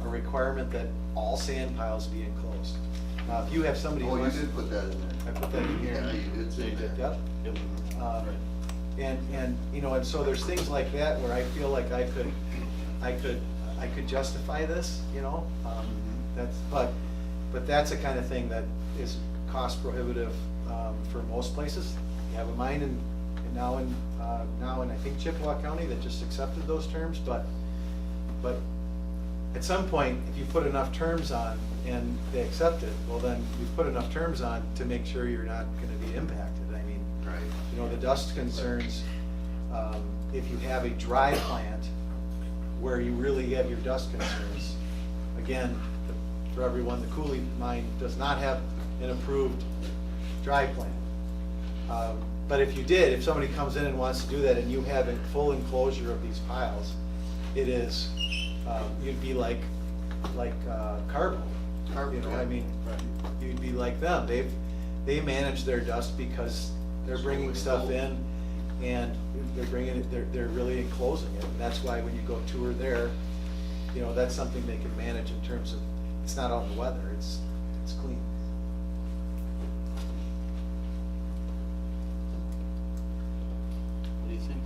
a requirement that all sand piles be enclosed. Now, if you have somebody who Oh, you wants, did put that in there. I put that in here. Yeah, you did say that. Yep. And you know, and so there's things like that where I feel like I could justify this, you know. But that's the kind of thing that is cost prohibitive for most places. You have a mine in now in I think Chippewa County that just accepted those terms, but at some point, if you put enough terms on and they accept it, well then you've put enough terms on to make sure you're not gonna be impacted. I mean, Right. you know, the dust concerns, if you have a dry plant where you really have your dust concerns, again, for everyone, the Cooley mine does not have an approved dry plant. But if you did, if somebody comes in and wants to do that and you have a full enclosure of these piles, it is, you'd be like Carbo. You know, I mean, you'd be like them. They manage their dust because they're bringing stuff in and they're bringing it, they're really enclosing it. And that's why when you go tour there, you know, that's something they can manage in terms of, it's not out in the weather, it's clean. What do you think?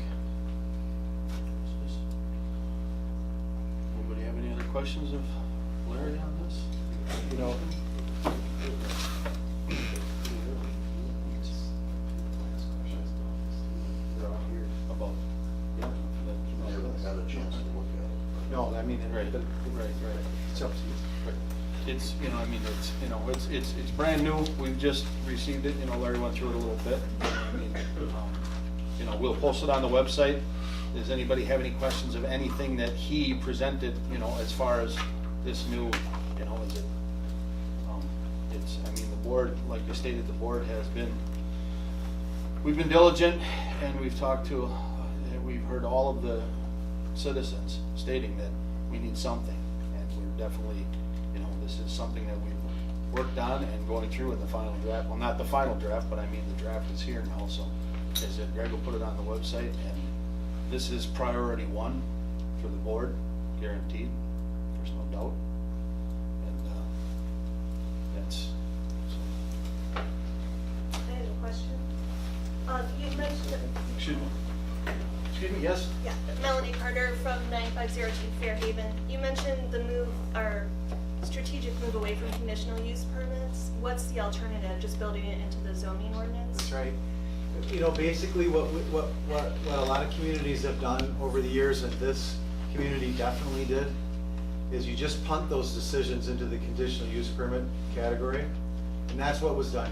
Anybody have any other questions of Larry on this? You know, they're all here. About, yeah. You haven't had a chance to look at it. No, I mean, Right, but right. it's up to you. Right. It's, you know, I mean, it's brand new, we've just received it, you know, Larry went through it a little bit. I mean, you know, we'll post it on the website. Does anybody have any questions of anything that he presented, you know, as far as this new, you know, is it, it's, I mean, the board, like you stated, the board has been, we've been diligent and we've talked to, we've heard all of the citizens stating that we need something. And we're definitely, you know, this is something that we've worked on and going through in the final draft. Well, not the final draft, but I mean, the draft is here now, so as I said, Greg will put it on the website, and this is priority one for the board, guaranteed, there's no doubt. And, that's, so. I have a question. You mentioned, Excuse me, yes? yeah, Melanie Carter from 9502 Fairhaven. You mentioned the move, or strategic move away from conditional use permits. What's the alternative? Just building it into the zoning ordinance? That's right. You know, basically what a lot of communities have done over the years, and this community definitely did, is you just punt those decisions into the conditional use permit category, and that's what was done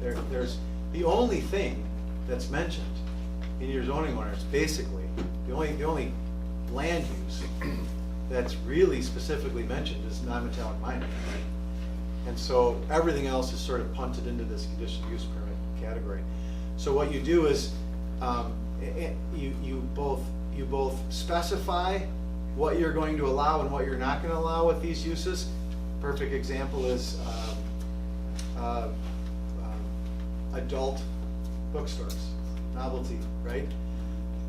here. There's the only thing that's mentioned in your zoning ordinance, basically, the only land use that's really specifically mentioned is non-metallic mining. And so everything else is sort of punted into this conditional use permit category. So what you do is, you both specify what you're going to allow and what you're not going to allow with these uses. Perfect example is adult bookstores, novelty, right?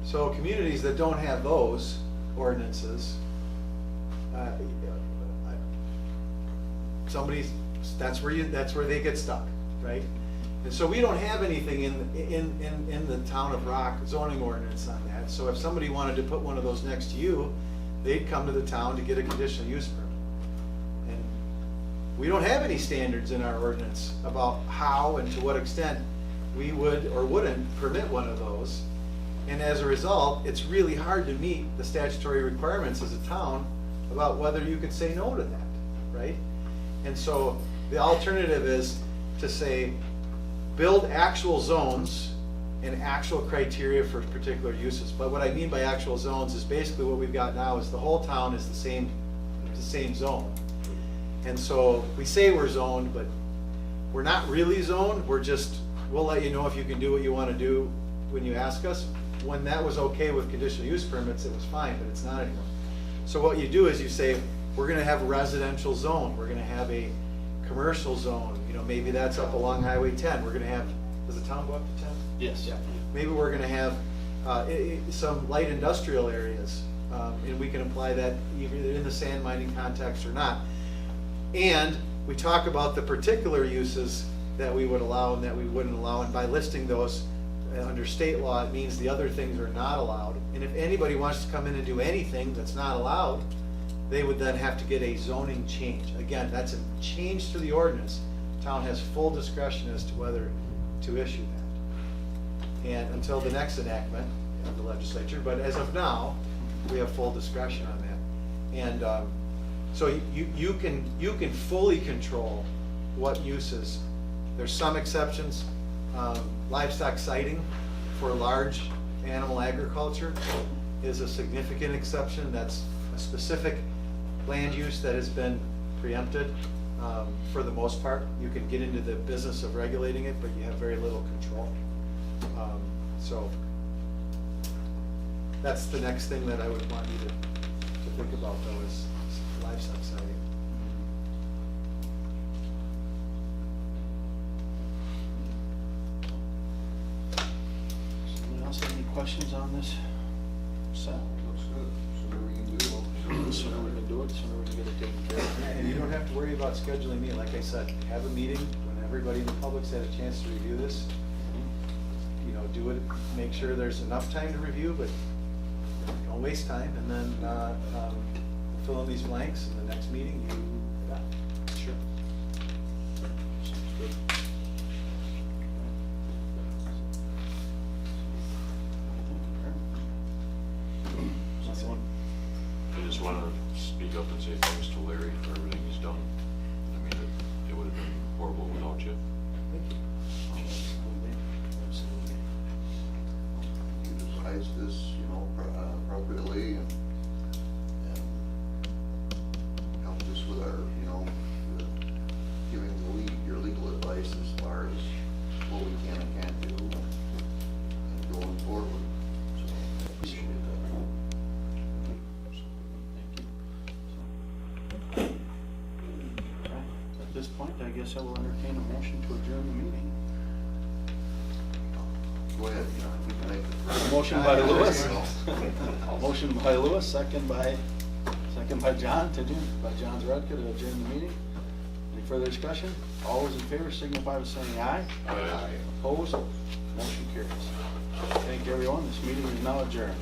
So communities that don't have those ordinances, that's where they get stuck, right? And so we don't have anything in the town of Rock zoning ordinance on that. So if somebody wanted to put one of those next to you, they'd come to the town to get a conditional use permit. And we don't have any standards in our ordinance about how and to what extent we would or wouldn't permit one of those. And as a result, it's really hard to meet the statutory requirements as a town about whether you could say no to that, right? And so the alternative is to say, build actual zones and actual criteria for particular uses. But what I mean by actual zones is basically what we've got now is the whole town is the same zone. And so we say we're zoned, but we're not really zoned. We'll let you know if you can do what you want to do when you ask us. When that was okay with conditional use permits, it was fine, but it's not anymore. So what you do is you say, we're gonna have a residential zone, we're gonna have a commercial zone, you know, maybe that's up along Highway 10, we're gonna have, does the town go up to 10? Yes. Yeah. Maybe we're gonna have some light industrial areas And we can apply that either in the sand mining context or not. And we talk about the particular uses that we would allow and that we wouldn't allow, and by listing those under state law, it means the other things are not allowed. And if anybody wants to come in and do anything that's not allowed, they would then have to get a zoning change. Again, that's a change to the ordinance. Town has full discretion as to whether to issue that. And until the next enactment of the legislature, but as of now, we have full discretion on that. And so you can fully control what uses. There's some exceptions. Livestock sighting for large animal agriculture is a significant exception. That's a specific land use that has been preempted. For the most part, you can get into the business of regulating it, but you have very little control. So that's the next thing that I would want you to think about, though, is livestock sighting. Someone else have any questions on this? Set? Looks good. Sooner we can do it. The sooner we can do it, the sooner we can get it taken care of. And you don't have to worry about scheduling me. Like I said, have a meeting when everybody in the public's had a chance to review this. You know, do it, make sure there's enough time to review, but don't waste time. And then fill in these blanks, and the next meeting, you, Sure. Sounds good. Someone? I just want to speak up and say thanks to Larry for everything he's done. I mean, it would have been horrible without you. Absolutely. Absolutely. You devised this, appropriately and helped us with our, giving your legal advice as far as what we can and can't do and going forward. So, appreciate that. Thank you. At this point, I guess I will entertain a motion to adjourn the meeting. Go ahead, we can make the. Motion by Lewis. Motion by Lewis, second by John to adjourn, by John's Rudka to adjourn the meeting. Any further discussion? All those in favor signify by saying aye. Aye. Opposed? Motion carries. Thank you, everyone. This meeting is now adjourned.